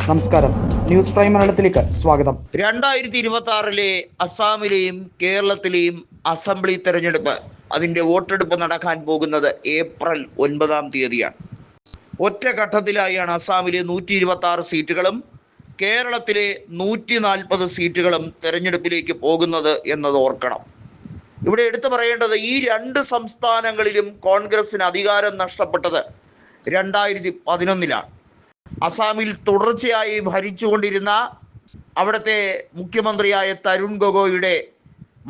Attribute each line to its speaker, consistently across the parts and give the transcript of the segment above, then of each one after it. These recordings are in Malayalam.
Speaker 1: നമസ്കാരം, ന്യൂസ് പ്രൈം മലയാളത്തിലേക്ക് സ്വാഗതം.
Speaker 2: 2026 അസാമിലെയും കേരളത്തിലെയും അസംബ്ലി തെരഞ്ഞെടുപ്പ്, അതിൻ്റെ വോട്ടെടുപ്പ് നടക്കാൻ പോകുന്നത് ഏപ്രിൽ 9-ാം തീയതിയാണ്. ഒറ്റഘട്ടത്തിലായാണ് അസാമിലെ 126 സീറ്റുകളും കേരളത്തിലെ 140 സീറ്റുകളും തെരഞ്ഞെടുപ്പിലേക്ക് പോകുന്നത് എന്നത് ഓർക്കണം. ഇവിടെ എടുത്തു പറയേണ്ടത്, ഈ രണ്ട് സംസ്ഥാനങ്ങളിലും കോൺഗ്രസിന് അധികാരം നഷ്ടപ്പെട്ടത് 2011-ലാണ്. അസാമിൽ തുടർച്ചയായി ഭരിച്ചുകൊണ്ടിരുന്ന അവിടുത്തെ മുഖ്യമന്ത്രിയായ തരുൺ ഗൊഗോയിയുടെ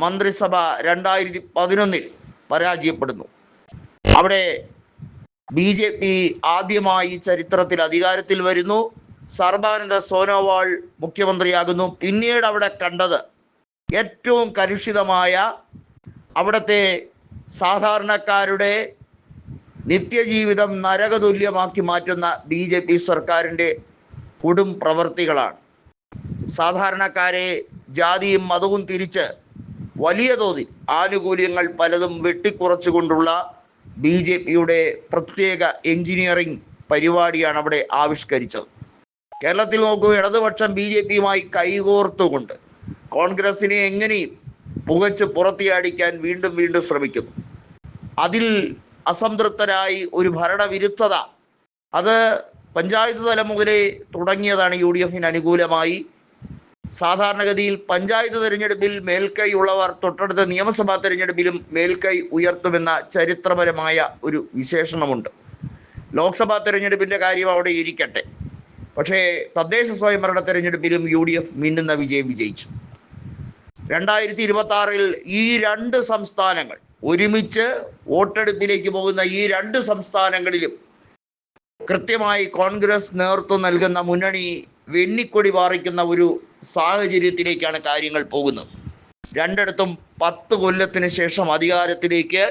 Speaker 2: മന്ത്രിസഭ 2011-ൽ പരാജയപ്പെടുന്നു. അവിടെ BJP ആദ്യമായി ചരിത്രത്തിൽ അധികാരത്തിൽ വരുന്നു. സർബാനന്ദ സോനോവാൾ മുഖ്യമന്ത്രിയാകുന്നു. പിന്നീട് അവിടെ കണ്ടത് ഏറ്റവും കലുഷിതമായ, അവിടുത്തെ സാധാരണക്കാരുടെ നിത്യജീവിതം നരകതുല്യമാക്കി മാറ്റുന്ന BJP സർക്കാരിൻ്റെ കൊടും പ്രവർത്തികളാണ്. സാധാരണക്കാരെ ജാതിയും മതവും തിരിച്ച് വലിയ തോതിൽ ആനുകൂല്യങ്ങൾ പലതും വെട്ടിക്കുറച്ചുകൊണ്ടുള്ള BJPയുടെ പ്രത്യേക എഞ്ചിനീയറിംഗ് പരിപാടിയാണ് അവിടെ ആവിഷ്കരിച്ചത്. കേരളത്തിൽ നോക്കൂ, ഇടതുപക്ഷം BJPയുമായി കൈകോർത്തുകൊണ്ട് കോൺഗ്രസിനെ എങ്ങനെയും പുകച്ച് പുറത്തിയടിക്കാൻ വീണ്ടും വീണ്ടും ശ്രമിക്കുന്നു. അതിൽ അസംതൃപ്തരായി ഒരു ഭരണവിരുദ്ധത, അത് പഞ്ചായത്ത് തലം മുതലേ തുടങ്ങിയതാണ്. UDFന് അനുകൂലമായി സാധാരണഗതിയിൽ പഞ്ചായത്ത് തിരഞ്ഞെടുപ്പിൽ മേൽക്കൈ ഉള്ളവർ തൊട്ടടുത്ത നിയമസഭാ തിരഞ്ഞെടുപ്പിലും മേൽക്കൈ ഉയർത്തുമെന്ന ചരിത്രപരമായ ഒരു വിശേഷണമുണ്ട്. ലോക്സഭാ തിരഞ്ഞെടുപ്പിൻ്റെ കാര്യം അവിടെ ഇരിക്കട്ടെ, പക്ഷേ തദ്ദേശ സ്വയംഭരണ തിരഞ്ഞെടുപ്പിലും UDF മിന്നുന്ന വിജയം വിജയിച്ചു. 2026-ൽ ഈ രണ്ട് സംസ്ഥാനങ്ങൾ ഒരുമിച്ച് വോട്ടെടുപ്പിലേക്ക് പോകുന്ന ഈ രണ്ട് സംസ്ഥാനങ്ങളിലും കൃത്യമായി കോൺഗ്രസ് നേതൃത്വം നൽകുന്ന മുന്നണി വെന്നിക്കൊടി പാറിക്കുന്ന ഒരു സാഹചര്യത്തിലേക്കാണ് കാര്യങ്ങൾ പോകുന്നത്. രണ്ടിടത്തും 10 കൊല്ലത്തിന് ശേഷം അധികാരത്തിലേക്ക്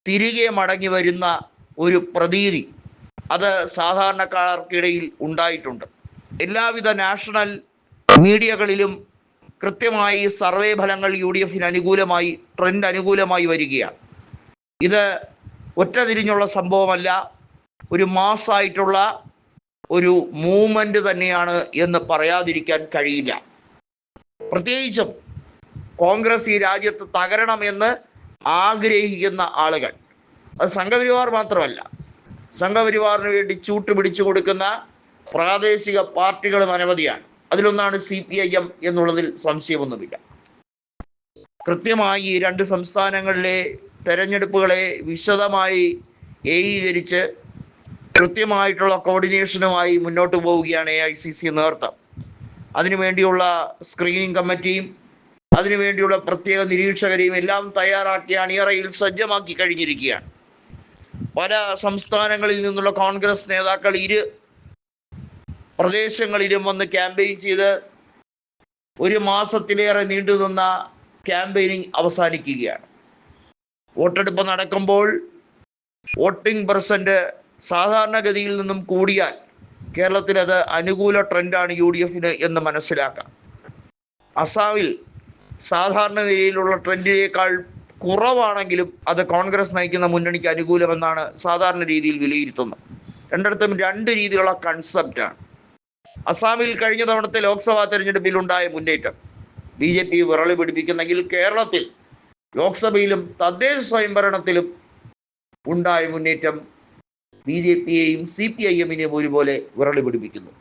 Speaker 2: തിരികെ മടങ്ങി വരുന്ന ഒരു പ്രതീതി അത് സാധാരണക്കാർക്കിടയിൽ ഉണ്ടായിട്ടുണ്ട്. എല്ലാവിധ നാഷണൽ മീഡിയകളിലും കൃത്യമായി സർവേ ഫലങ്ങൾ UDFന് അനുകൂലമായി, ട്രെൻഡ് അനുകൂലമായി വരികയാണ്. ഇത് ഒറ്റതിരിഞ്ഞുള്ള സംഭവമല്ല, ഒരു മാസ്സായിട്ടുള്ള ഒരു മൂവ്മെൻ്റ് തന്നെയാണ് എന്ന് പറയാതിരിക്കാൻ കഴിയില്ല. പ്രത്യേകിച്ചും കോൺഗ്രസ് ഈ രാജ്യത്ത് തകരണമെന്ന് ആഗ്രഹിക്കുന്ന ആളുകൾ, അത് സംഘപരിവാർ മാത്രമല്ല, സംഘപരിവാറിന് വേണ്ടി ചൂട്ട് പിടിച്ചു കൊടുക്കുന്ന പ്രാദേശിക പാർട്ടികളും അനവധിയാണ്. അതിലൊന്നാണ് CPIM എന്നുള്ളതിൽ സംശയമൊന്നുമില്ല. കൃത്യമായി ഈ രണ്ട് സംസ്ഥാനങ്ങളിലെ തെരഞ്ഞെടുപ്പുകളെ വിശദമായി ഏകീകരിച്ച് കൃത്യമായിട്ടുള്ള കോർഡിനേഷനുമായി മുന്നോട്ട് പോവുകയാണ് AICC നേതൃത്വം. അതിനുവേണ്ടിയുള്ള സ്ക്രീനിങ് കമ്മിറ്റിയും അതിനുവേണ്ടിയുള്ള പ്രത്യേക നിരീക്ഷകരെയും എല്ലാം തയ്യാറാക്കി അണിയറയിൽ സജ്ജമാക്കി കഴിഞ്ഞിരിക്കുകയാണ്. പല സംസ്ഥാനങ്ങളിൽ നിന്നുള്ള കോൺഗ്രസ് നേതാക്കൾ ഇരു പ്രദേശങ്ങളിലും വന്ന് ക്യാമ്പയിൻ ചെയ്ത് 1 മാസത്തിലേറെ നീണ്ടുനിന്ന ക്യാമ്പയിനിങ് അവസാനിക്കുകയാണ്. വോട്ടെടുപ്പ് നടക്കുമ്പോൾ വോട്ടിംഗ് പെർസെൻറ്റ് സാധാരണഗതിയിൽ നിന്നും കൂടിയാൽ കേരളത്തിൽ അത് അനുകൂല ട്രെൻഡാണ് UDFന് എന്ന് മനസ്സിലാക്കാം. അസാമിൽ സാധാരണ നിലയിലുള്ള ട്രെൻഡിനേക്കാൾ കുറവാണെങ്കിലും അത് കോൺഗ്രസ് നയിക്കുന്ന മുന്നണിക്ക് അനുകൂലമെന്നാണ് സാധാരണ രീതിയിൽ വിലയിരുത്തുന്നത്. രണ്ടിടത്തും രണ്ട് രീതിയിലുള്ള കൺസെപ്റ്റാണ്. അസാമിൽ കഴിഞ്ഞ തവണത്തെ ലോക്സഭാ തെരഞ്ഞെടുപ്പിൽ ഉണ്ടായ മുന്നേറ്റം BJP വിറളി പിടിപ്പിക്കുന്നെങ്കിൽ, കേരളത്തിൽ ലോക്സഭയിലും തദ്ദേശ സ്വയംഭരണത്തിലും ഉണ്ടായ മുന്നേറ്റം BJPയെയും CPIMനെയും ഒരുപോലെ വിറളി പിടിപ്പിക്കുന്നു.